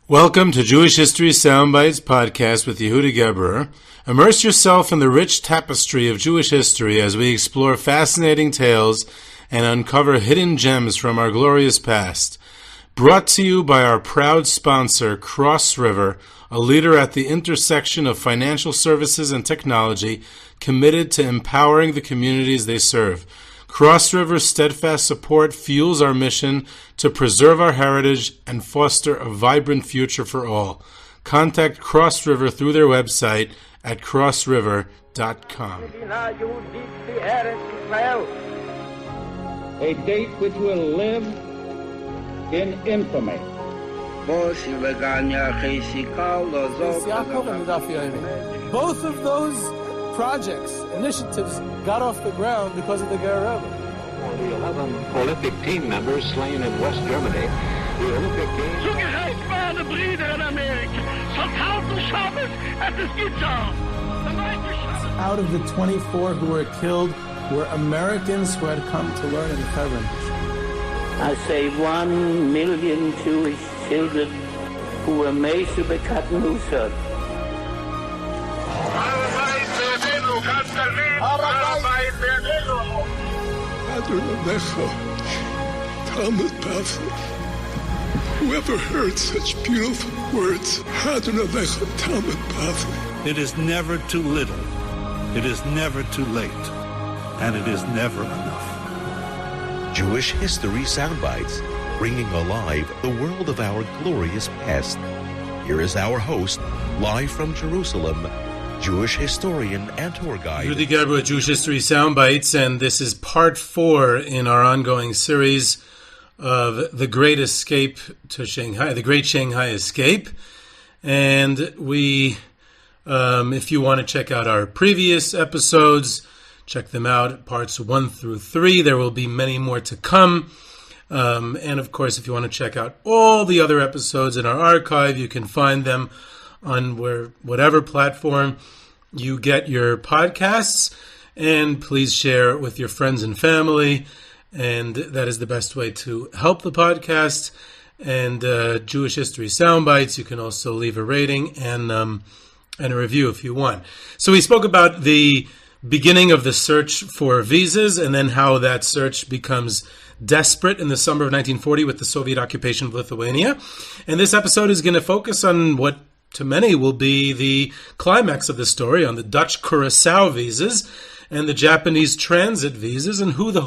Welcome to Jewish History Soundbites podcast with Yehuda Geberer. Immerse yourself in the rich tapestry of Jewish history as we explore fascinating tales and uncover hidden gems from our glorious past. Brought to you by our proud sponsor, Cross River, a leader at the intersection of financial services and technology, committed to empowering the communities they serve. Cross River's steadfast support fuels our mission to preserve our heritage and foster a vibrant future for all. Contact Cross River through their website at crossriver.com. A date which will live in infamy. Both of those projects, initiatives, got off the ground because of the Guerrilla. The 11 Olympic team members slain in West Germany. The Olympic Games. Zugerecht Brüder in Amerika. Out of the 24 who were killed were Americans who had come to learn in Hebron. I say 1 million Jewish children who were made to be cut loose. Whoever heard such beautiful words? It is never too little, it is never too late, and it is never enough. Jewish History Soundbites, bringing alive the world of our glorious past. Here is our host, live from Jerusalem, Jewish historian and tour guide. Yehuda Geberer, Jewish History Soundbites, and this is part 4 in our ongoing series of The Great Escape to Shanghai, The Great Shanghai Escape. And we, if you want to check out our previous episodes, check them out, parts 1 through 3. There will be many more to come. And of course, if you want to check out all the other episodes in our archive, you can find them on whatever platform you get your podcasts. And please share it with your friends and family. And that is the best way to help the podcast. And Jewish History Soundbites, you can also leave a rating and a review if you want. So we spoke about the beginning of the search for visas and then how that search becomes desperate in the summer of 1940 with the Soviet occupation of Lithuania. And this episode is going to focus on what to many will be the climax of the story, on the Dutch Curacao visas and the Japanese transit visas and who the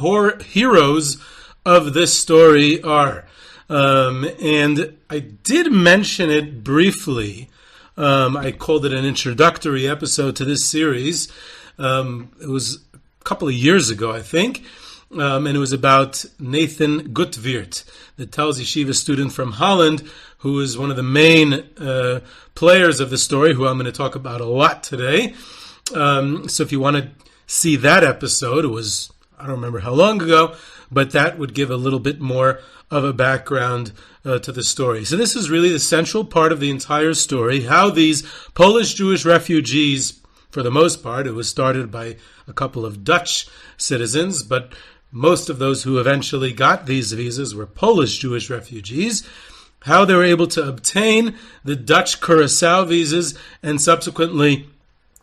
heroes of this story are. And I did mention it briefly. I called it an introductory episode to this series. It was a couple of years ago, I think. And it was about Nathan Gutwirth, the Telz Yeshiva student from Holland, who is one of the main players of the story, who I'm going to talk about a lot today. So if you want to see that episode, it was, I don't remember how long ago, but that would give a little bit more of a background to the story. So this is really the central part of the entire story, how these Polish Jewish refugees, for the most part, it was started by a couple of Dutch citizens, but most of those who eventually got these visas were Polish Jewish refugees, how they were able to obtain the Dutch Curacao visas and subsequently,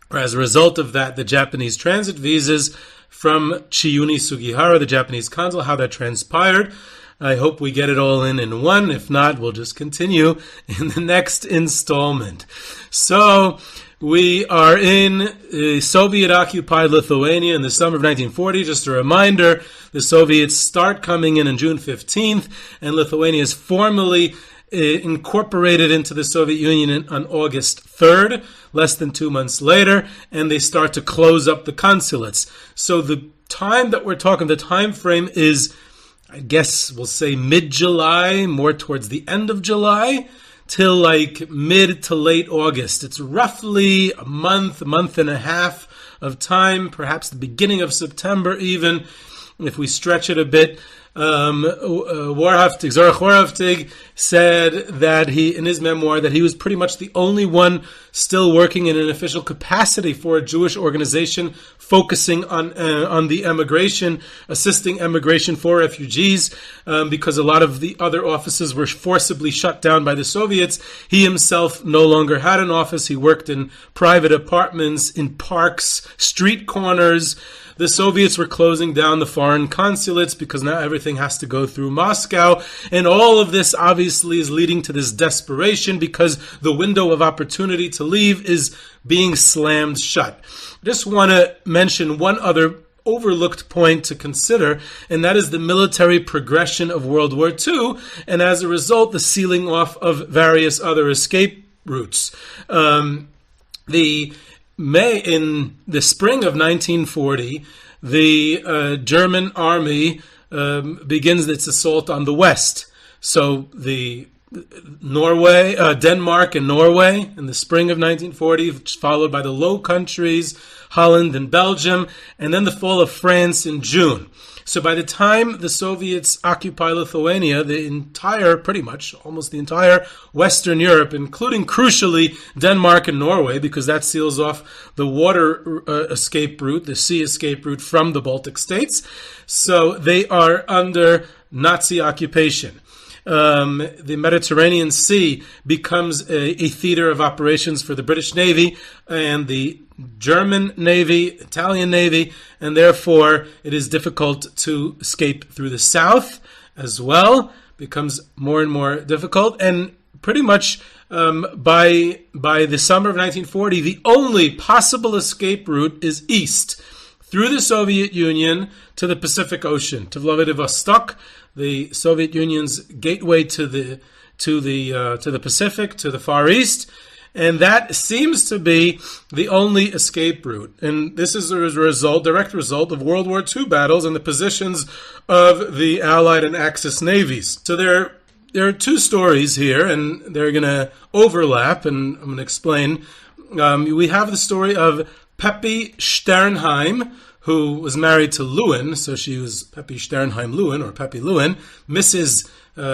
or as a result of that, the Japanese transit visas from Chiune Sugihara, the Japanese consul, how that transpired. I hope we get it all in one. If not, we'll just continue in the next installment. So we are in Soviet-occupied Lithuania in the summer of 1940. Just a reminder, the Soviets start coming in on June 15th, and Lithuania is formally incorporated into the Soviet Union on August 3rd, less than 2 months later, and they start to close up the consulates. So the time that we're talking, the time frame is, I guess we'll say mid-July, more towards the end of July, till like mid to late August. It's roughly a month and a half of time, perhaps the beginning of September even, if we stretch it a bit. Zorach Warhaftig said that he, in his memoir, that he was pretty much the only one still working in an official capacity for a Jewish organization focusing on the emigration, assisting emigration for refugees, because a lot of the other offices were forcibly shut down by the Soviets. He himself no longer had an office. He worked in private apartments, in parks, street corners. The Soviets were closing down the foreign consulates because now everything has to go through Moscow. And all of this obviously is leading to this desperation because the window of opportunity to leave is being slammed shut. I just want to mention one other overlooked point to consider, and that is the military progression of World War II, and as a result, the sealing off of various other escape routes. In the spring of 1940, the German army begins its assault on the west. So the Denmark and Norway in the spring of 1940, followed by the Low Countries, Holland and Belgium, and then the fall of France in June. So by the time the Soviets occupy Lithuania, pretty much almost the entire Western Europe, including crucially Denmark and Norway, because that seals off the water escape route, the sea escape route from the Baltic states. So they are under Nazi occupation. The Mediterranean Sea becomes a theater of operations for the British Navy and the German Navy, Italian Navy, and therefore it is difficult to escape through the south as well. Becomes more and more difficult, and pretty much by the summer of 1940, the only possible escape route is east through the Soviet Union to the Pacific Ocean, to Vladivostok, the Soviet Union's gateway to the Pacific, to the Far East. And that seems to be the only escape route. And this is a direct result of World War II battles and the positions of the Allied and Axis navies. So there are two stories here, and they're going to overlap, and I'm going to explain. We have the story of Peppy Sternheim, who was married to Lewin, so she was Peppy Sternheim Lewin, or Peppy Lewin, Mrs.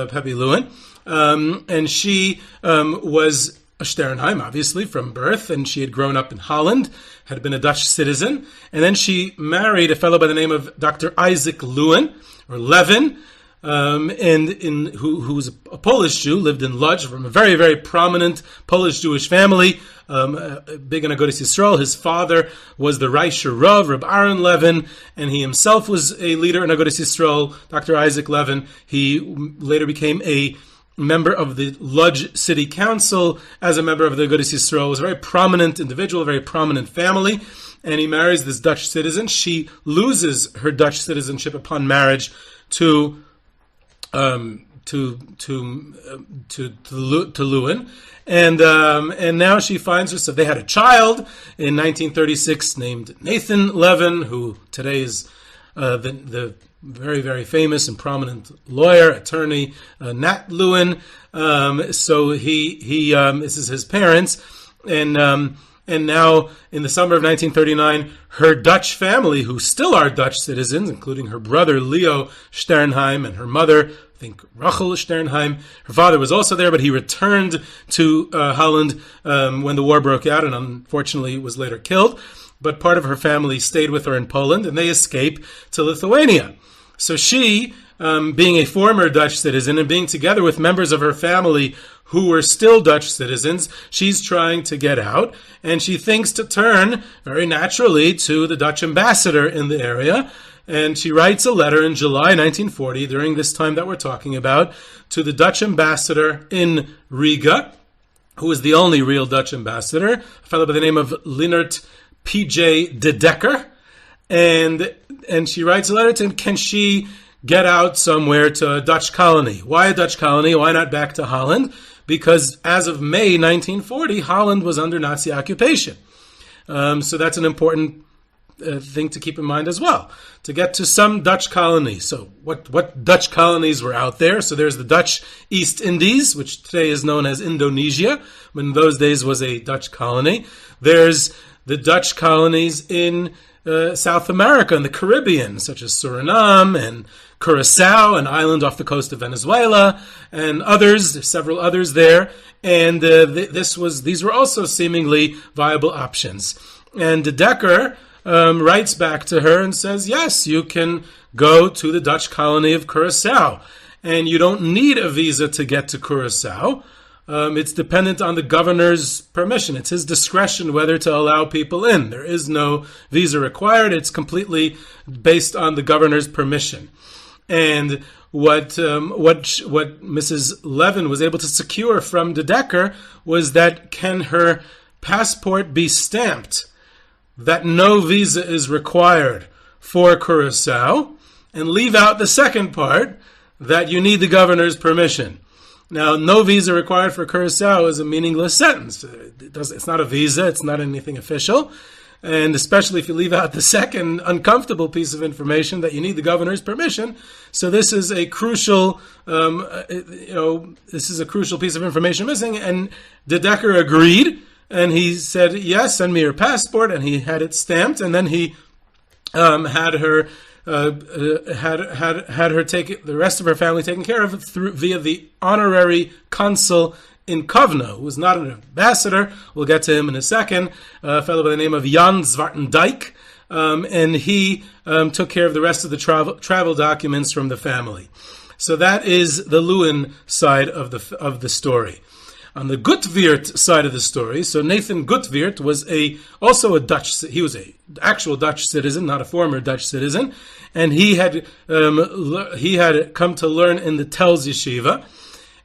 Peppy Lewin. And she was a Sternheim, obviously, from birth, and she had grown up in Holland, had been a Dutch citizen, and then she married a fellow by the name of Dr. Isaac Lewin, or Lewin, who was a Polish Jew, lived in Lodz, from a very, very prominent Polish-Jewish family, big in Agudas Yisrael. His father was the Reisher Rav, Reb Aaron Lewin, and he himself was a leader in Agudas Yisrael, Dr. Isaac Lewin. He later became a member of the Lodz City Council as a member of the Agudas Yisrael. Was a very prominent individual, a very prominent family, and he marries this Dutch citizen. She loses her Dutch citizenship upon marriage to Lewin, and now she finds herself. They had a child in 1936 named Nathan Lewin, who today is the very, very famous and prominent lawyer, attorney, Nat Lewin. So he this is his parents, and now in the summer of 1939, her Dutch family, who still are Dutch citizens, including her brother Leo Sternheim and her mother, I think Rachel Sternheim. Her father was also there, but he returned to Holland when the war broke out, and unfortunately was later killed. But part of her family stayed with her in Poland, and they escape to Lithuania. So she, being a former Dutch citizen and being together with members of her family who were still Dutch citizens, she's trying to get out, and she thinks to turn very naturally to the Dutch ambassador in the area. And she writes a letter in July 1940, during this time that we're talking about, to the Dutch ambassador in Riga, who is the only real Dutch ambassador, a fellow by the name of Zorach LPJ de Decker. And she writes a letter to him, can she get out somewhere to a Dutch colony? Why a Dutch colony? Why not back to Holland? Because as of May 1940, Holland was under Nazi occupation. So that's an important thing to keep in mind as well. To get to some Dutch colony. So what Dutch colonies were out there? So there's the Dutch East Indies, which today is known as Indonesia, but in those days was a Dutch colony. There's the Dutch colonies in South America and the Caribbean, such as Suriname and Curacao, an island off the coast of Venezuela, and others, several others there. And these were also seemingly viable options. And De Decker writes back to her and says, yes, you can go to the Dutch colony of Curacao, and you don't need a visa to get to Curacao. It's dependent on the governor's permission. It's his discretion whether to allow people in. There is no visa required. It's completely based on the governor's permission. And what Mrs. Lewin was able to secure from De Decker was that can her passport be stamped that no visa is required for Curacao, and leave out the second part that you need the governor's permission. Now, no visa required for Curacao is a meaningless sentence. It's not a visa. It's not anything official. And especially if you leave out the second uncomfortable piece of information that you need the governor's permission. So this is a crucial, this is a crucial piece of information missing. And De Decker agreed, and he said, yes, send me your passport. And he had it stamped, and then he had her take the rest of her family taken care of via the honorary consul in Kovno, who was not an ambassador. We'll get to him in a second. A fellow by the name of Zwartendijk, and he took care of the rest of the travel documents from the family. So that is the Lewin side of the story. On the Gutwirth side of the story, so Nathan Gutwirth was also a Dutch. He was a actual Dutch citizen, not a former Dutch citizen, and he had come to learn in the Telz yeshiva,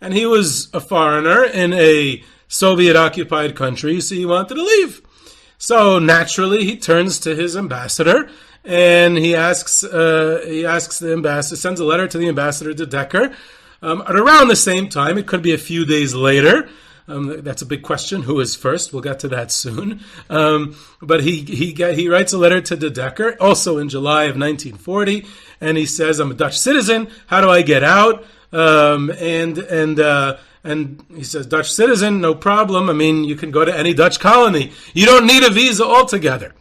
and he was a foreigner in a Soviet-occupied country, so he wanted to leave. So naturally, he turns to his ambassador and he asks the ambassador, sends a letter to the ambassador De Decker. At around the same time, it could be a few days later. That's a big question. Who is first? We'll get to that soon. But he writes a letter to De Decker, also in July of 1940, and he says, "I'm a Dutch citizen. How do I get out?" And he says, "Dutch citizen, no problem. I mean, you can go to any Dutch colony. You don't need a visa altogether."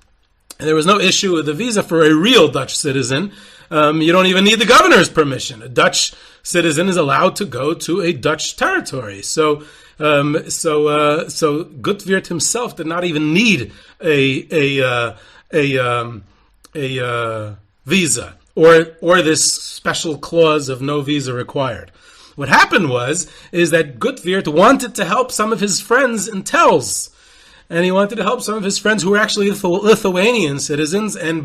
And there was no issue with a visa for a real Dutch citizen. You don't even need the governor's permission. A Dutch citizen is allowed to go to a Dutch territory. So Gutwirth himself did not even need a visa or this special clause of no visa required. What happened is that Gutwirth wanted to help some of his friends in Telz. And he wanted to help some of his friends who were actually Lithuanian citizens, and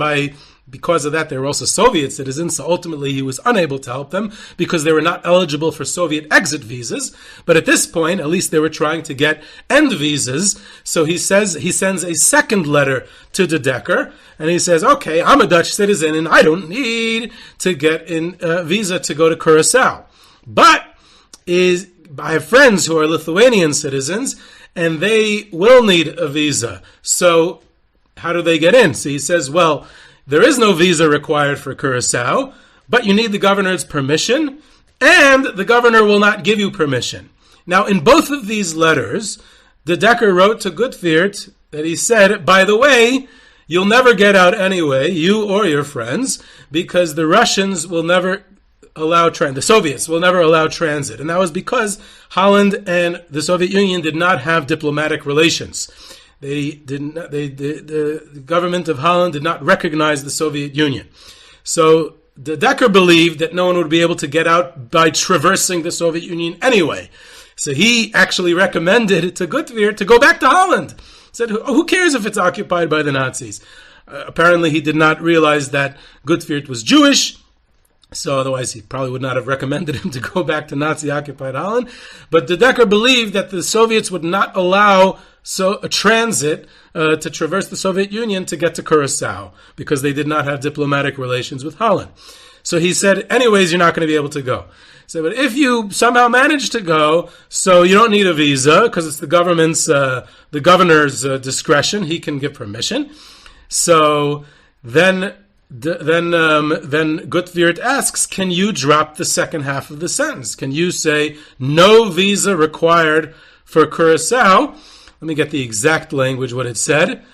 because of that, they were also Soviet citizens. So ultimately, he was unable to help them because they were not eligible for Soviet exit visas. But at this point, at least they were trying to get end visas. So he sends a second letter to De Decker, and he says, "Okay, I'm a Dutch citizen, and I don't need to get a visa to go to Curacao. But I have friends who are Lithuanian citizens, and they will need a visa. So how do they get in?" So he says, well, there is no visa required for Curacao, but you need the governor's permission, and the governor will not give you permission. Now, in both of these letters, De Decker wrote to Gutwirth that he said, by the way, you'll never get out anyway, you or your friends, because the Russians will never allow the Soviets will never allow transit. And that was because Holland and the Soviet Union did not have diplomatic relations. The government of Holland did not recognize the Soviet Union. So De Decker believed that no one would be able to get out by traversing the Soviet Union anyway. So he actually recommended to Gutwirth to go back to Holland. He said, who cares if it's occupied by the Nazis? Apparently he did not realize that Gutwirth was Jewish, so otherwise he probably would not have recommended him to go back to Nazi-occupied Holland. But De Decker believed that the Soviets would not allow a transit to traverse the Soviet Union to get to Curacao because they did not have diplomatic relations with Holland. So he said, anyways, you're not going to be able to go. So, but if you somehow manage to go, so you don't need a visa because it's the governor's discretion. He can give permission. So then Gutwirth asks, can you drop the second half of the sentence? Can you say, no visa required for Curacao? Let me get the exact language, what it said.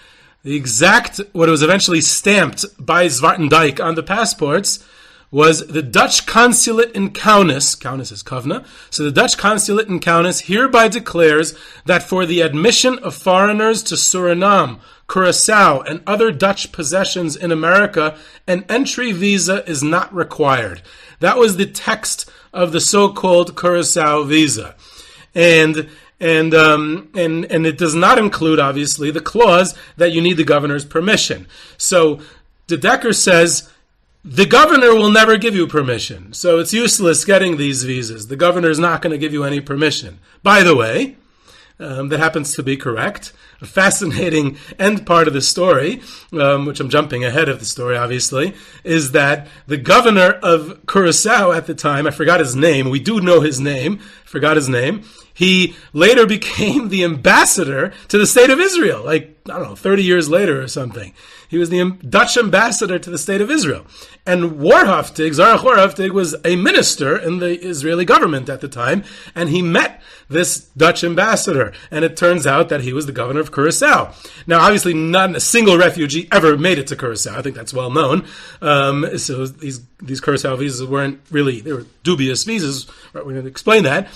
what was eventually stamped by Zwartendijk on the passports was the Dutch consulate in Kaunas. Kaunas is Kovno. So the Dutch consulate in Kaunas hereby declares that for the admission of foreigners to Suriname, Curacao, and other Dutch possessions in America, an entry visa is not required. That was the text of the so-called Curacao visa. And it does not include, obviously, the clause that you need the governor's permission. So de Decker says the governor will never give you permission. So it's useless getting these visas. The governor is not going to give you any permission. By the way, that happens to be correct. A fascinating end part of the story, which I'm jumping ahead of the story, obviously, is that the governor of Curacao at the time, I forgot his name, we do know his name, he later became the ambassador to the state of Israel, 30 years later or something. He was the Dutch ambassador to the state of Israel. And Zorach Warhaftig was a minister in the Israeli government at the time, and he met this Dutch ambassador, and it turns out that he was the governor of Curacao. Now, obviously, not a single refugee ever made it to Curacao. I think that's well known. So these Curacao visas weren't really, they were dubious visas. We're going to explain that.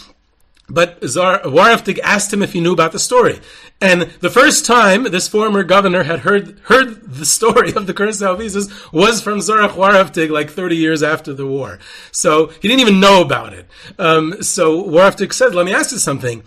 But Warhaftig asked him if he knew about the story. And the first time this former governor had heard the story of the Curacao visas was from Zorach Warhaftig 30 years after the war. So he didn't even know about it. So Warhaftig said, let me ask you something.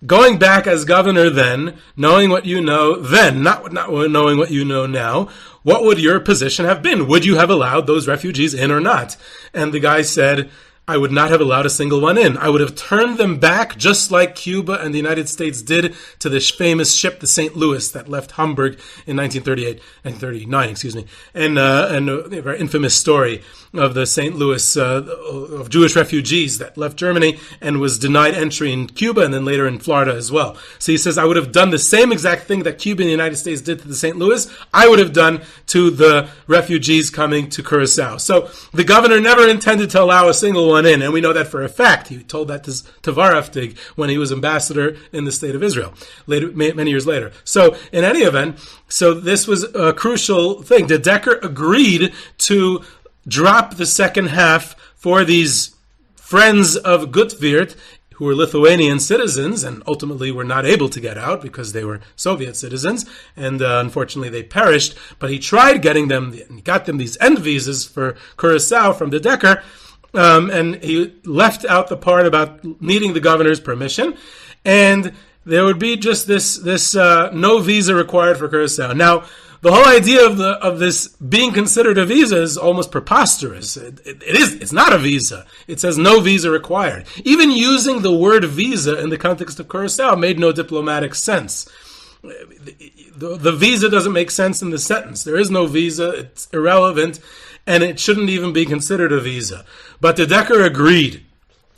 Going back as governor then, knowing what you know then, not knowing what you know now, what would your position have been? Would you have allowed those refugees in or not? And the guy said, I would not have allowed a single one in. I would have turned them back just like Cuba and the United States did to the famous ship, the St. Louis, that left Hamburg in 1939, and a very infamous story of the St. Louis of Jewish refugees that left Germany and was denied entry in Cuba and then later in Florida as well. So he says, I would have done the same exact thing that Cuba and the United States did to the St. Louis, I would have done to the refugees coming to Curacao. So the governor never intended to allow a single one in, and we know that for a fact. He told that to Warhaftig when he was ambassador in the state of Israel many years later. So in any event, so this was a crucial thing. De Decker agreed to drop the second half for these friends of Gutwirth, who were Lithuanian citizens and ultimately were not able to get out because they were Soviet citizens, and unfortunately they perished. But he tried getting them, he got them these end visas for Curacao from de Decker, and he left out the part about needing the governor's permission, and there would be just this no visa required for Curacao. Now, the whole idea of this being considered a visa is almost preposterous. It's not a visa. It says no visa required. Even using the word visa in the context of Curacao made no diplomatic sense. The visa doesn't make sense in the sentence. There is no visa. It's irrelevant, and it shouldn't even be considered a visa. But de Decker agreed.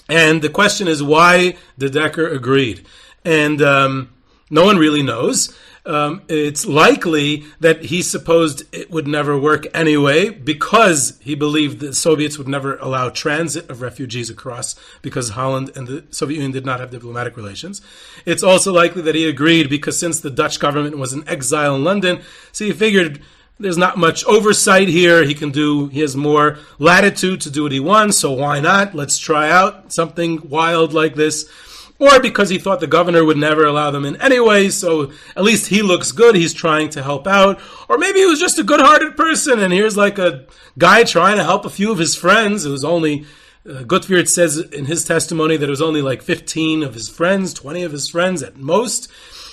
And the question is why de Decker agreed. And no one really knows. It's likely that he supposed it would never work anyway because he believed the Soviets would never allow transit of refugees across because Holland and the Soviet Union did not have diplomatic relations. It's also likely that he agreed because since the Dutch government was in exile in London, so he figured there's not much oversight here. He has more latitude to do what he wants, so why not? Let's try out something wild like this. Or because he thought the governor would never allow them in anyway, so at least he looks good, he's trying to help out. Or maybe he was just a good-hearted person, and here's a guy trying to help a few of his friends. It was only, Gutwirth says in his testimony that it was only 15 of his friends, 20 of his friends at most,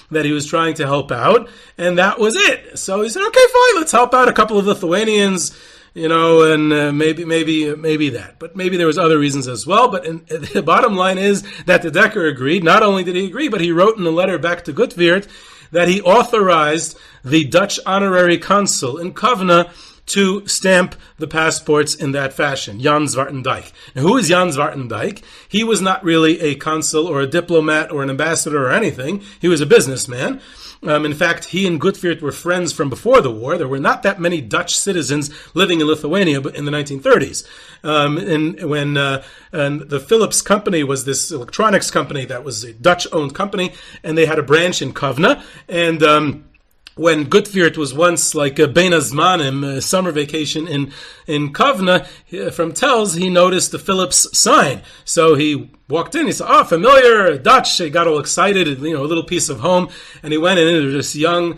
that he was trying to help out, and that was it. So he said, okay, fine, let's help out a couple of Lithuanians, and maybe that. But maybe there was other reasons as well. But the bottom line is that de Decker agreed. Not only did he agree, but he wrote in a letter back to Gutwirth that he authorized the Dutch honorary consul in Kovno to stamp the passports in that fashion, Jan Zwartendijk. Now, who is Jan Zwartendijk? He was not really a consul or a diplomat or an ambassador or anything. He was a businessman. In fact, he and Gutwirth were friends from before the war. There were not that many Dutch citizens living in Lithuania in the 1930s. And the Philips company was this electronics company that was a Dutch-owned company, and they had a branch in Kovno. And when Gutwirth was once like a Bein Hazmanim, a summer vacation in Kovno, from Tells, he noticed the Phillips sign. So he walked in, he said, "Oh, familiar, Dutch." He got all excited, a little piece of home. And he went in, and there was this young,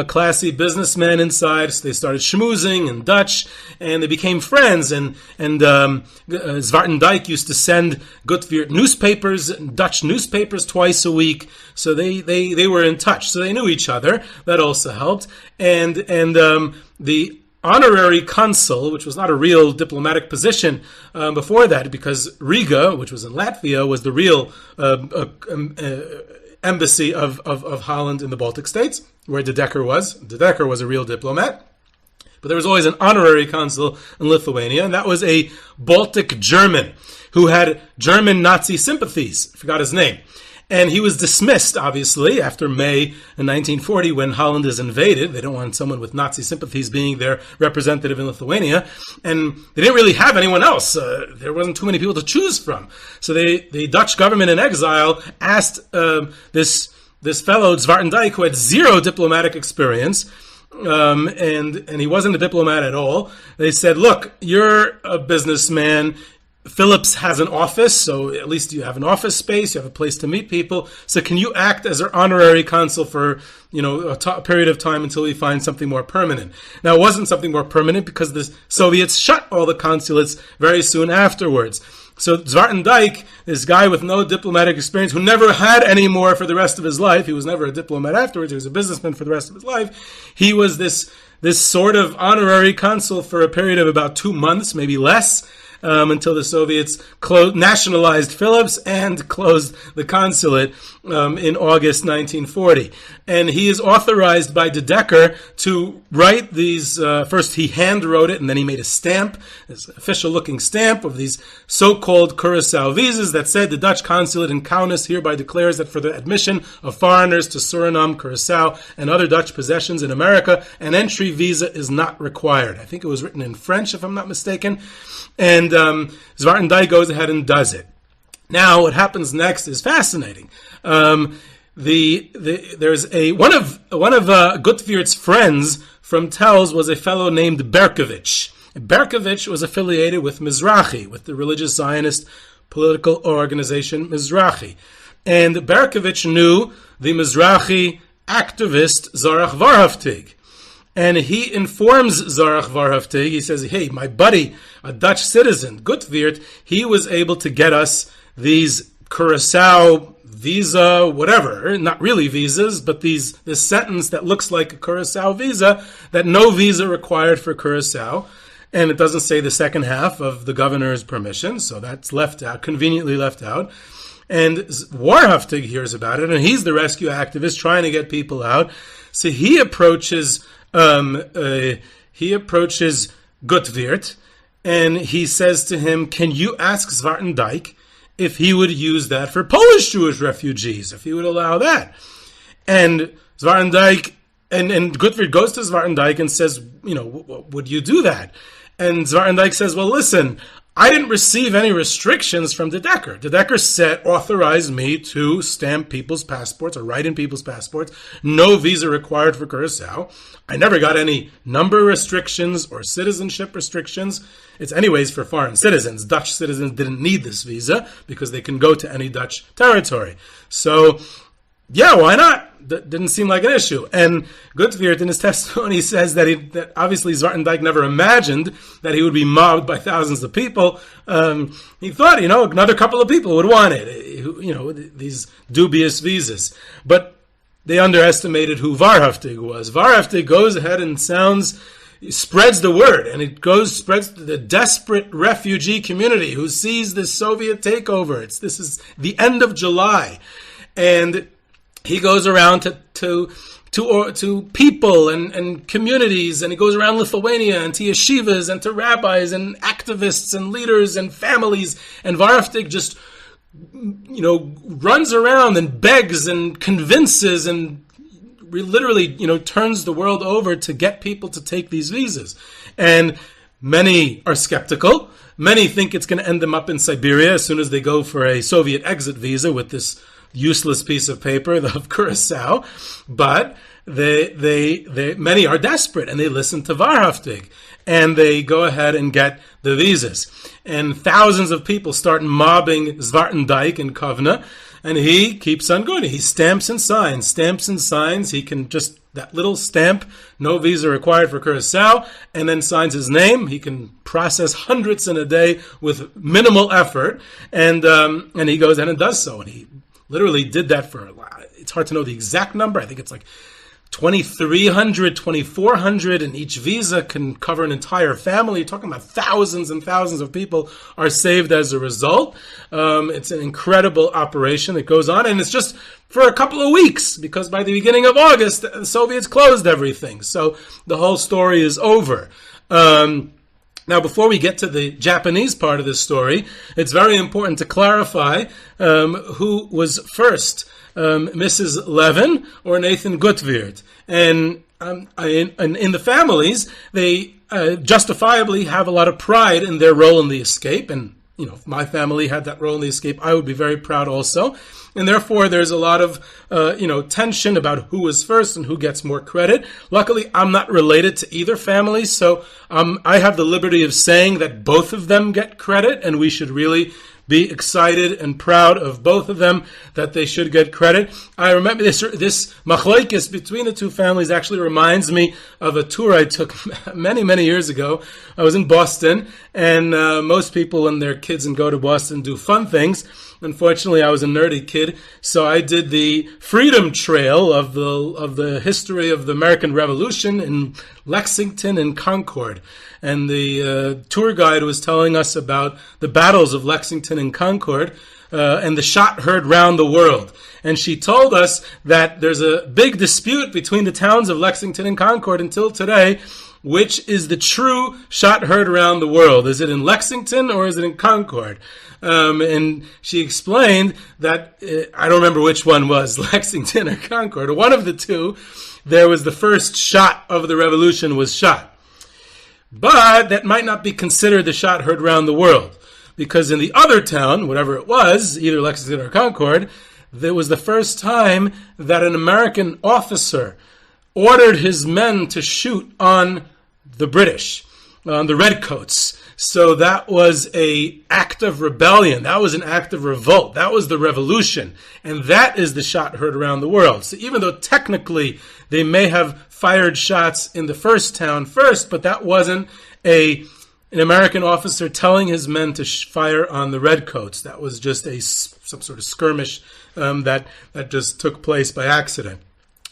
classy businessman inside. So they started schmoozing in Dutch, and they became friends. And Zwartendijk used to send Gutwirth newspapers, Dutch newspapers, twice a week. So they were in touch. So they knew each other. That also helped. And the honorary consul, which was not a real diplomatic position before that, because Riga, which was in Latvia, was the real embassy of Holland in the Baltic states, where de Decker was. De Decker was a real diplomat. But there was always an honorary consul in Lithuania, and that was a Baltic German who had German Nazi sympathies. I forgot his name. And he was dismissed, obviously, after May in 1940 when Holland is invaded. They don't want someone with Nazi sympathies being their representative in Lithuania. And they didn't really have anyone else. There wasn't too many people to choose from. So the Dutch government in exile asked this fellow, Zwartendijk, who had zero diplomatic experience, and he wasn't a diplomat at all. They said, "Look, you're a businessman. Phillips has an office, so at least you have an office space, you have a place to meet people. So can you act as our honorary consul for, a period of time until we find something more permanent?" Now, it wasn't something more permanent because the Soviets shut all the consulates very soon afterwards. So Zwartendijk, this guy with no diplomatic experience, who never had any more for the rest of his life, he was never a diplomat afterwards, he was a businessman for the rest of his life, he was this sort of honorary consul for a period of about 2 months, maybe less, until the Soviets nationalized Phillips and closed the consulate in August 1940. And he is authorized by de Decker to write these, first he hand wrote it, and then he made a stamp, this official-looking stamp of these so-called Curacao visas that said the Dutch consulate in Kaunas hereby declares that for the admission of foreigners to Suriname, Curacao, and other Dutch possessions in America, an entry visa is not required. I think it was written in French, if I'm not mistaken. And Zwartendijk goes ahead and does it. Now, what happens next is fascinating. There's one of Gutwirth's friends from Tells was a fellow named Berkovich. Berkovich was affiliated with Mizrahi, with the religious Zionist political organization Mizrahi. And Berkovich knew the Mizrahi activist Zorach Warhaftig. And he informs Zorach Warhaftig, he says, "Hey, my buddy, a Dutch citizen, Gutwirth, he was able to get us these Curacao visa, whatever, not really visas, but this sentence that looks like a Curacao visa, that no visa required for Curacao." And it doesn't say the second half of the governor's permission, so that's left out, conveniently left out. And Warhaftig hears about it, and he's the rescue activist trying to get people out. So he approaches Gutwirth, and he says to him, "Can you ask Zwartendijk if he would use that for Polish Jewish refugees, if he would allow that?" And Zwartendijk, and Gutwirth goes to Zwartendijk and says, "Would you do that?" And Zwartendijk says, "Well, listen, I didn't receive any restrictions from de Decker. De Decker authorized me to stamp people's passports or write in people's passports. No visa required for Curacao. I never got any number restrictions or citizenship restrictions. It's anyways for foreign citizens. Dutch citizens didn't need this visa because they can go to any Dutch territory. So, yeah, why not? That didn't seem like an issue." And Gutwirth in his testimony says that obviously Zwartendijk never imagined that he would be mobbed by thousands of people. He thought, another couple of people would want it, these dubious visas. But they underestimated who Warhaftig was. Warhaftig goes ahead and spreads the word, and spreads to the desperate refugee community who sees this Soviet takeover. This is the end of July. And he goes around to people and communities, and he goes around Lithuania and to yeshivas and to rabbis and activists and leaders and families, and Warhaftig just runs around and begs and convinces and literally turns the world over to get people to take these visas. And many are skeptical. Many think it's going to end them up in Siberia as soon as they go for a Soviet exit visa with this useless piece of paper of Curacao. But many are desperate, and they listen to Warhaftig, and they go ahead and get the visas. And thousands of people start mobbing Zwartendijk in Kovno, and he keeps on going. He stamps and signs. He can just, that little stamp, no visa required for Curacao, and then signs his name. He can process hundreds in a day with minimal effort, and he goes in and does so. And he literally did that for, it's hard to know the exact number. I think it's like 2,300, 2,400, and each visa can cover an entire family. You're talking about thousands and thousands of people are saved as a result. It's an incredible operation that goes on, and it's just for a couple of weeks, because by the beginning of August, the Soviets closed everything. So the whole story is over. Now, before we get to the Japanese part of this story, it's very important to clarify who was first, Mrs. Lewin or Nathan Gutwirth. And in the families, they justifiably have a lot of pride in their role in the escape. And, if my family had that role in the escape, I would be very proud also. And therefore, there's a lot of, tension about who was first and who gets more credit. Luckily, I'm not related to either family, so I have the liberty of saying that both of them get credit, and we should really be excited and proud of both of them, that they should get credit. I remember this machlokes between the two families actually reminds me of a tour I took many, many years ago. I was in Boston, and most people when they're kids and go to Boston do fun things. Unfortunately, I was a nerdy kid, so I did the Freedom Trail of the history of the American Revolution in Lexington and Concord. And the tour guide was telling us about the battles of Lexington and Concord and the shot heard round the world. And she told us that there's a big dispute between the towns of Lexington and Concord until today, which is the true shot heard around the world. Is it in Lexington or is it in Concord? And she explained that, I don't remember which one was, Lexington or Concord, or one of the two, there was the first shot of the revolution was shot. But that might not be considered the shot heard around the world, because in the other town, whatever it was, either Lexington or Concord, there was the first time that an American officer ordered his men to shoot on the British, on the Redcoats. So that was an act of rebellion. That was an act of revolt. That was the revolution. And that is the shot heard around the world. So even though technically they may have fired shots in the first town first, but that wasn't an American officer telling his men to fire on the Redcoats. That was just some sort of skirmish that just took place by accident.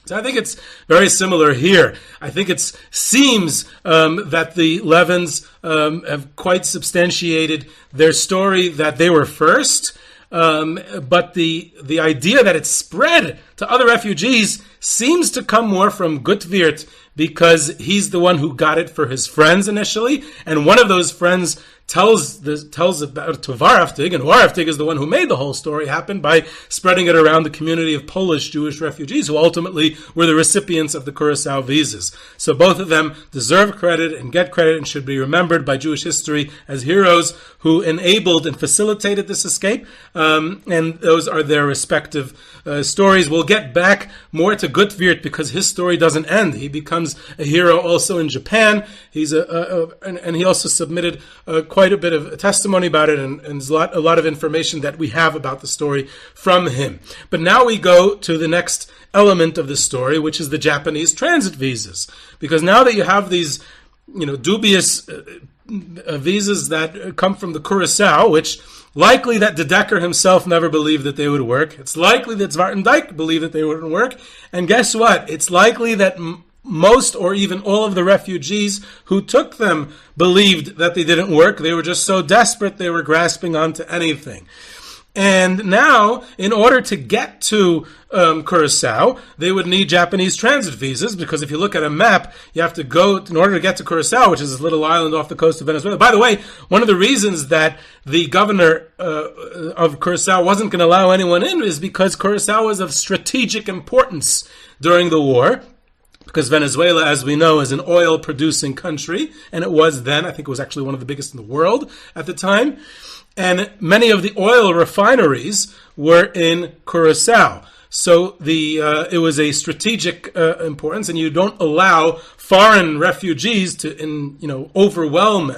So I think it's very similar here. I think it seems that the Levins have quite substantiated their story that they were first, but the idea that it spread to other refugees seems to come more from Gutwirth, because he's the one who got it for his friends initially, and one of those friends tells about it to Warhaftig, and Warhaftig is the one who made the whole story happen by spreading it around the community of Polish Jewish refugees who ultimately were the recipients of the Curacao visas. So both of them deserve credit and get credit and should be remembered by Jewish history as heroes who enabled and facilitated this escape, and those are their respective stories. We'll get back more to Gutwirth because his story doesn't end. He becomes a hero also in Japan. He's and he also submitted quite a bit of testimony about it, and a lot of information that we have about the story from him. But now we go to the next element of the story, which is the Japanese transit visas. Because now that you have these, dubious visas that come from the Curacao, which likely that De Decker himself never believed that they would work. It's likely that Zwartendijk believed that they wouldn't work. And guess what? It's likely that most or even all of the refugees who took them believed that they didn't work. They were just so desperate they were grasping onto anything. And now, in order to get to Curacao, they would need Japanese transit visas, because if you look at a map, you have to go, in order to get to Curacao, which is this little island off the coast of Venezuela. By the way, one of the reasons that the governor of Curacao wasn't going to allow anyone in is because Curacao was of strategic importance during the war. Because Venezuela, as we know, is an oil-producing country, and it was then. I think it was actually one of the biggest in the world at the time. And many of the oil refineries were in Curacao. So it was a strategic importance, and you don't allow foreign refugees to overwhelm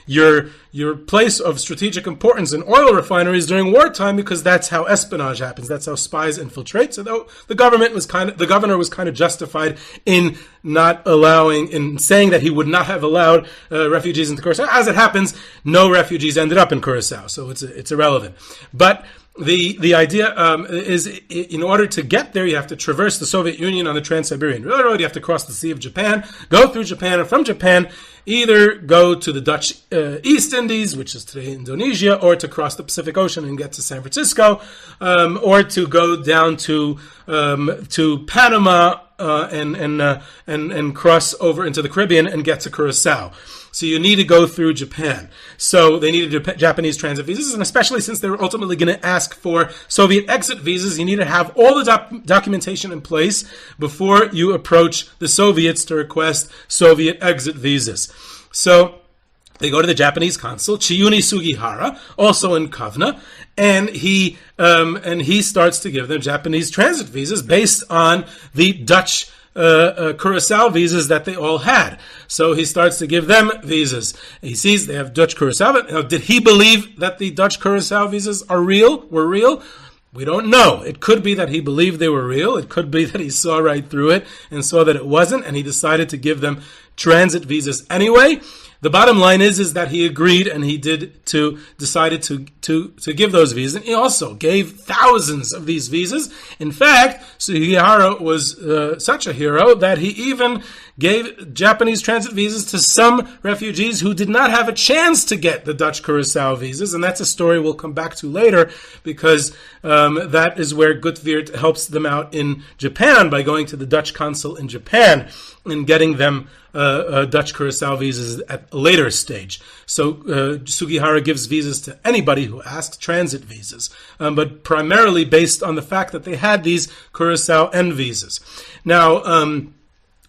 your place of strategic importance in oil refineries during wartime, because that's how espionage happens. That's how spies infiltrate. So the governor was kind of justified in not allowing, in saying that he would not have allowed refugees into Curacao. As it happens, no refugees ended up in Curacao, so it's irrelevant. But the idea is, in order to get there, you have to traverse the Soviet Union on the Trans-Siberian Railroad. You have to cross the Sea of Japan, go through Japan, and from Japan, either go to the Dutch East Indies, which is today Indonesia, or to cross the Pacific Ocean and get to San Francisco, or to go down to Panama and cross over into the Caribbean and get to Curacao. So you need to go through Japan. So they needed Japanese transit visas, and especially since they were ultimately going to ask for Soviet exit visas, you need to have all the documentation in place before you approach the Soviets to request Soviet exit visas. So they go to the Japanese consul, Chiune Sugihara, also in Kovno, and he starts to give them Japanese transit visas based on the Dutch Curacao visas that they all had. So he starts to give them visas. He sees they have Dutch Curacao. Now, did he believe that the Dutch Curacao visas were real? We don't know. It could be that he believed they were real. It could be that he saw right through it and saw that it wasn't, and he decided to give them transit visas anyway. The bottom line is that he agreed, and he decided to give those visas. And he also gave thousands of these visas. In fact, Sugihara was such a hero that he even gave Japanese transit visas to some refugees who did not have a chance to get the Dutch Curacao visas. And that's a story we'll come back to later, because that is where Gutwirth helps them out in Japan by going to the Dutch consul in Japan and getting them Dutch Curacao visas at a later stage. So Sugihara gives visas to anybody who asks, transit visas, but primarily based on the fact that they had these Curacao N visas. Now,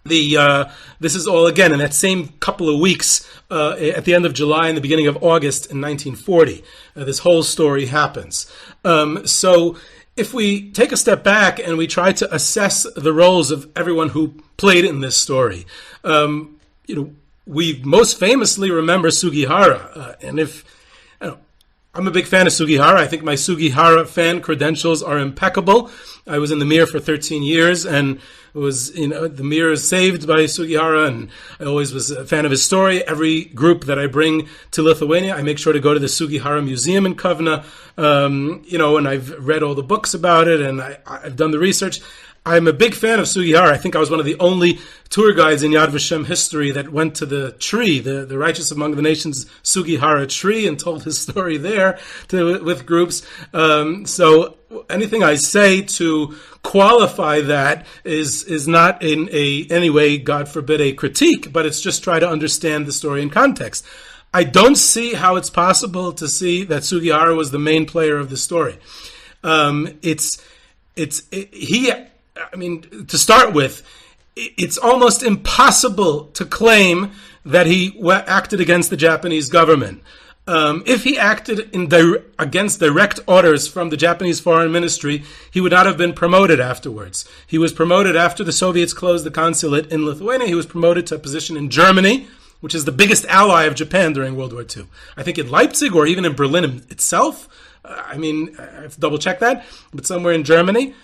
this is all, again, in that same couple of weeks, at the end of July and the beginning of August in 1940. This whole story happens. So if we take a step back and we try to assess the roles of everyone who played in this story, we most famously remember Sugihara. I'm a big fan of Sugihara. I think my Sugihara fan credentials are impeccable. I was in the Mir for 13 years, and the Mir is saved by Sugihara, and I always was a fan of his story. Every group that I bring to Lithuania, I make sure to go to the Sugihara Museum in Kovno, and I've read all the books about it, and I've done the research. I'm a big fan of Sugihara. I think I was one of the only tour guides in Yad Vashem history that went to the tree, the Righteous Among the Nations Sugihara tree, and told his story there with groups. So anything I say to qualify that is not in any way, God forbid, a critique, but it's just try to understand the story in context. I don't see how it's possible to see that Sugihara was the main player of the story. To start with, it's almost impossible to claim that he acted against the Japanese government. If he acted against direct orders from the Japanese Foreign Ministry, he would not have been promoted afterwards. He was promoted after the Soviets closed the consulate in Lithuania. He was promoted to a position in Germany, which is the biggest ally of Japan during World War II. I think in Leipzig or even in Berlin itself. I have to double check that, but somewhere in Germany.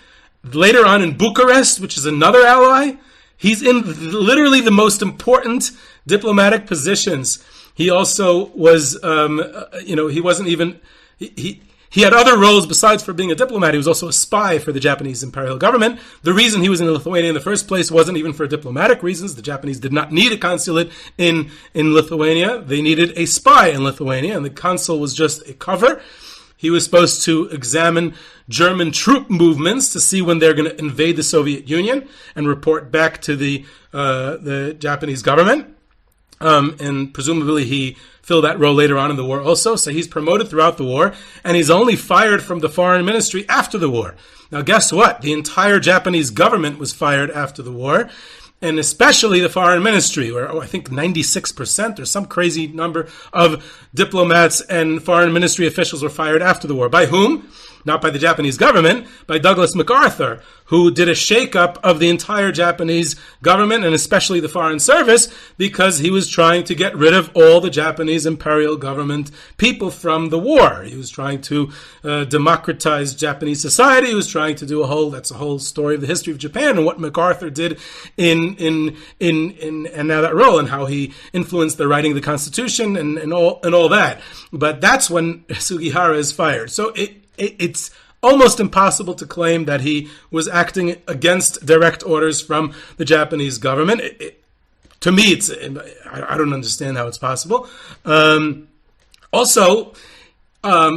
Later on in Bucharest, which is another ally, he's in literally the most important diplomatic positions. He also was, he wasn't even, he had other roles besides for being a diplomat. He was also a spy for the Japanese imperial government. The reason he was in Lithuania in the first place wasn't even for diplomatic reasons. The Japanese did not need a consulate in Lithuania. They needed a spy in Lithuania, and the consul was just a cover. He was supposed to examine German troop movements to see when they're going to invade the Soviet Union and report back to the Japanese government. And presumably he filled that role later on in the war also. So he's promoted throughout the war, and he's only fired from the foreign ministry after the war. Now, guess what? The entire Japanese government was fired after the war, and especially the foreign ministry, where I think 96% or some crazy number of diplomats and foreign ministry officials were fired after the war. By whom? not by the Japanese government, by Douglas MacArthur, who did a shake-up of the entire Japanese government and especially the Foreign Service because he was trying to get rid of all the Japanese imperial government people from the war. He was trying to democratize Japanese society. He was trying to do that's a whole story of the history of Japan and what MacArthur did in now that role and how he influenced the writing of the Constitution and all that. But that's when Sugihara is fired. So it's almost impossible to claim that he was acting against direct orders from the Japanese government. To me, I don't understand how it's possible. Also,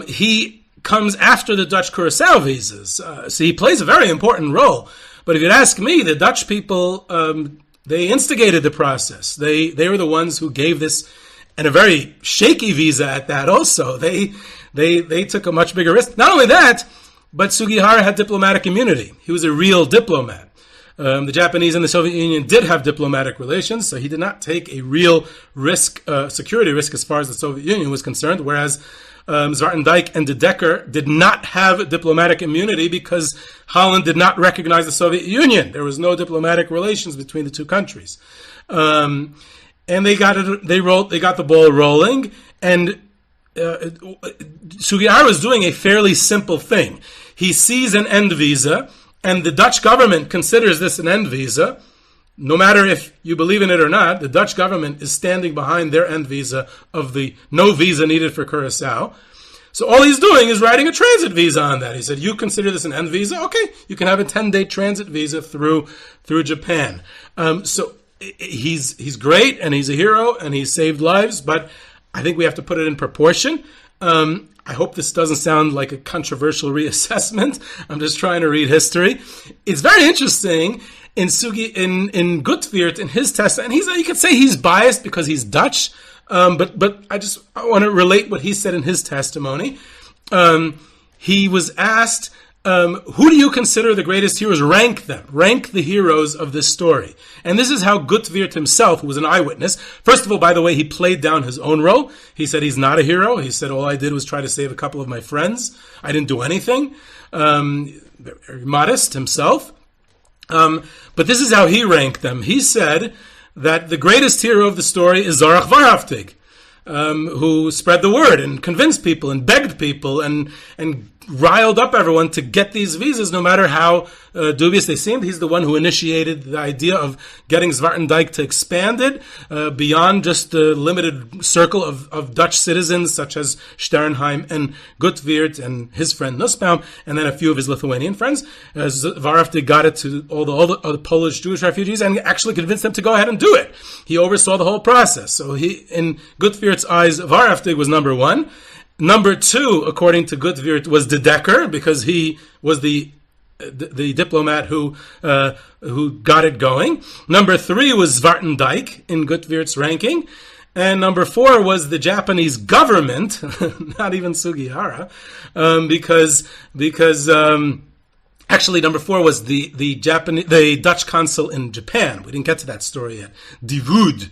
he comes after the Dutch Curacao visas. So he plays a very important role. But if you'd ask me, the Dutch people, they instigated the process. They were the ones who gave this, and a very shaky visa at that also. They took a much bigger risk. Not only that, but Sugihara had diplomatic immunity. He was a real diplomat. The Japanese and the Soviet Union did have diplomatic relations, so he did not take a real risk, security risk as far as the Soviet Union was concerned, whereas Zwartendijk and de Decker did not have diplomatic immunity because Holland did not recognize the Soviet Union. There was no diplomatic relations between the two countries. And they got the ball rolling, and Sugihara was doing a fairly simple thing. He sees an end visa, and the Dutch government considers this an end visa. No matter if you believe in it or not, the Dutch government is standing behind their end visa of the no visa needed for Curacao. So all he's doing is writing a transit visa on that. He said, you consider this an end visa? Okay, you can have a 10-day transit visa through Japan. So he's great, and he's a hero, and he saved lives, but I think we have to put it in proportion. I hope this doesn't sound like a controversial reassessment. I'm just trying to read history. It's very interesting in Gutwirth, in his testament, and you could say he's biased because he's Dutch, but I want to relate what he said in his testimony. He was asked, who do you consider the greatest heroes? Rank them. Rank the heroes of this story. And this is how Gutwirth himself, who was an eyewitness, first of all, by the way, he played down his own role. He said he's not a hero. He said, all I did was try to save a couple of my friends. I didn't do anything. Very modest himself. But this is how he ranked them. He said that the greatest hero of the story is Zorach Warhaftig, who spread the word and convinced people and begged people and riled up everyone to get these visas, no matter how dubious they seemed. He's the one who initiated the idea of getting Zwartendijk to expand it beyond just the limited circle of Dutch citizens such as Sternheim and Gutwirth and his friend Nussbaum, and then a few of his Lithuanian friends. Warhaftig got it to all the Polish Jewish refugees and actually convinced them to go ahead and do it. He oversaw the whole process. So in Gutwirth's eyes, Warhaftig was number one. Number two, according to Gutwirth, was de Decker, because he was the diplomat who got it going. Number three was Zwartendijk in Gutwirth's ranking. And number four was the Japanese government, not even Sugihara, because actually number four was the Dutch consul in Japan. We didn't get to that story yet. Die Woede.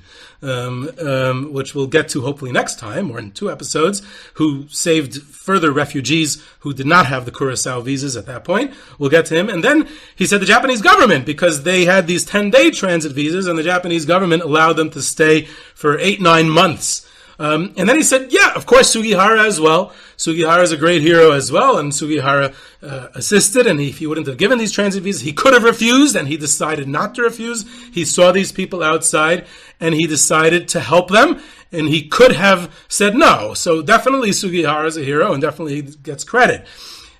Which we'll get to hopefully next time or in 2 episodes, who saved further refugees who did not have the Curacao visas at that point. We'll get to him. And then he said the Japanese government, because they had these 10-day transit visas and the Japanese government allowed them to stay for 8-9 months. And then he said, yeah, of course, Sugihara as well. Sugihara is a great hero as well, and Sugihara assisted, and if he wouldn't have given these transit visas, he could have refused, and he decided not to refuse. He saw these people outside, and he decided to help them, and he could have said no. So definitely Sugihara is a hero, and definitely he gets credit.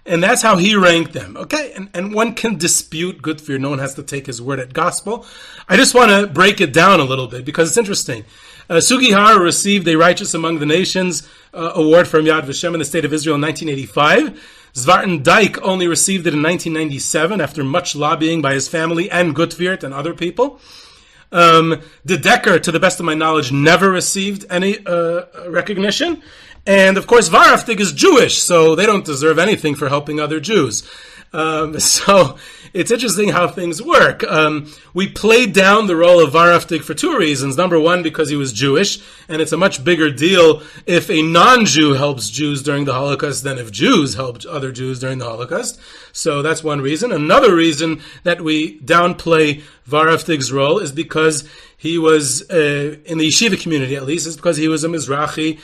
And that's how he ranked them. Okay, and one can dispute Gutwirth. No one has to take his word at gospel. I just want to break it down a little bit, because it's interesting. Sugihara received a Righteous Among the Nations award from Yad Vashem in the State of Israel in 1985. Zwartendijk only received it in 1997 after much lobbying by his family and Gutwirth and other people. De Decker, to the best of my knowledge, never received any recognition. And of course, Warhaftig is Jewish, so they don't deserve anything for helping other Jews. So it's interesting how things work. We played down the role of Warhaftig for two reasons. Number one, because he was Jewish, and it's a much bigger deal if a non-Jew helps Jews during the Holocaust than if Jews helped other Jews during the Holocaust. So that's one reason. Another reason that we downplay Warhaftig's role is because he was, in the yeshiva community at least, is because he was a Mizrahi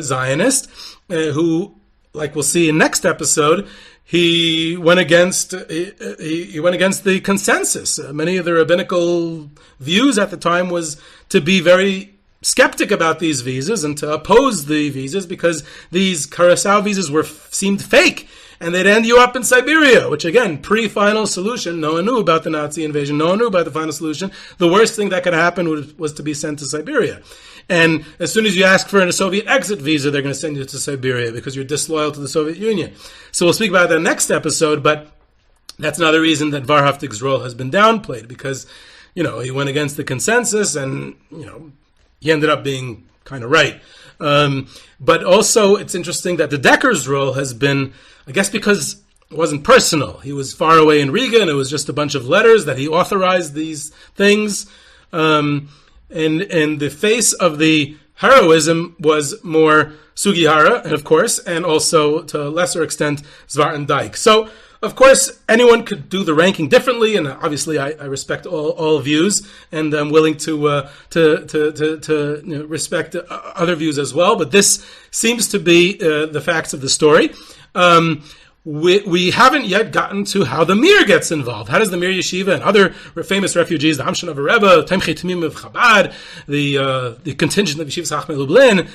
Zionist who, like we'll see in next episode, he went against the consensus. Many of the rabbinical views at the time was to be very skeptic about these visas and to oppose the visas because these Curacao visas seemed fake. And they'd end you up in Siberia, which again, pre-final solution, no one knew about the Nazi invasion, no one knew about the final solution. The worst thing that could happen was to be sent to Siberia. And as soon as you ask for a Soviet exit visa, they're going to send you to Siberia because you're disloyal to the Soviet Union. So we'll speak about that next episode, but that's another reason that Warhaftig's role has been downplayed because, he went against the consensus and, he ended up being kind of right. But also it's interesting that the Decker's role has been, I guess because it wasn't personal. He was far away in Riga and it was just a bunch of letters that he authorized these things. And the face of the heroism was more Sugihara, and of course, and also to a lesser extent, Zwartendijk. So, of course, anyone could do the ranking differently, and obviously, I respect all views, and I'm willing to respect other views as well. But this seems to be the facts of the story. We haven't yet gotten to how the Mir gets involved. How does the Mir Yeshiva and other famous refugees, the Hamshan of Rebbe, Temchei Tamim of Chabad, the contingent of Yeshivas Chachmei Lublin,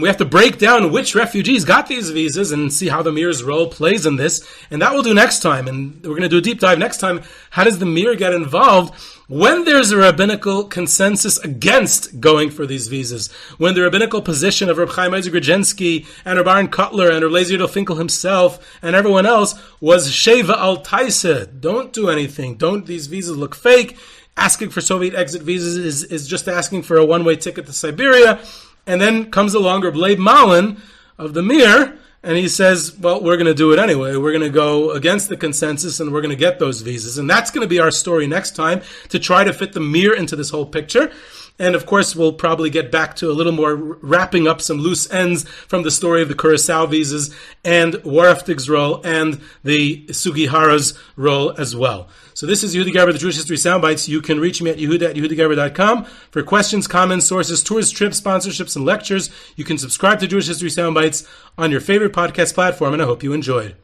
we have to break down which refugees got these visas and see how the Mir's role plays in this. And that we'll do next time. And we're going to do a deep dive next time. How does the Mir get involved when there's a rabbinical consensus against going for these visas? When the rabbinical position of Reb Chaim Ozer Grodzinski and Reb Aaron Kotler and Reb Lezer Yudel Finkel himself and everyone else was Sheva al Taisa. Don't do anything. These visas look fake. Asking for Soviet exit visas is just asking for a one-way ticket to Siberia. And then comes along Reb Leib Malin of the Mir, and he says, well, we're going to do it anyway. We're going to go against the consensus and we're going to get those visas. And that's going to be our story next time, to try to fit the Mir into this whole picture. And of course, we'll probably get back to a little more wrapping up some loose ends from the story of the Curacao visas and Warhaftig's role and the Sugihara's role as well. So this is Yehuda Gerber, the Jewish History Soundbites. You can reach me at yehuda@yehudagerber.com for questions, comments, sources, tours, trips, sponsorships, and lectures. You can subscribe to Jewish History Soundbites on your favorite podcast platform, and I hope you enjoyed.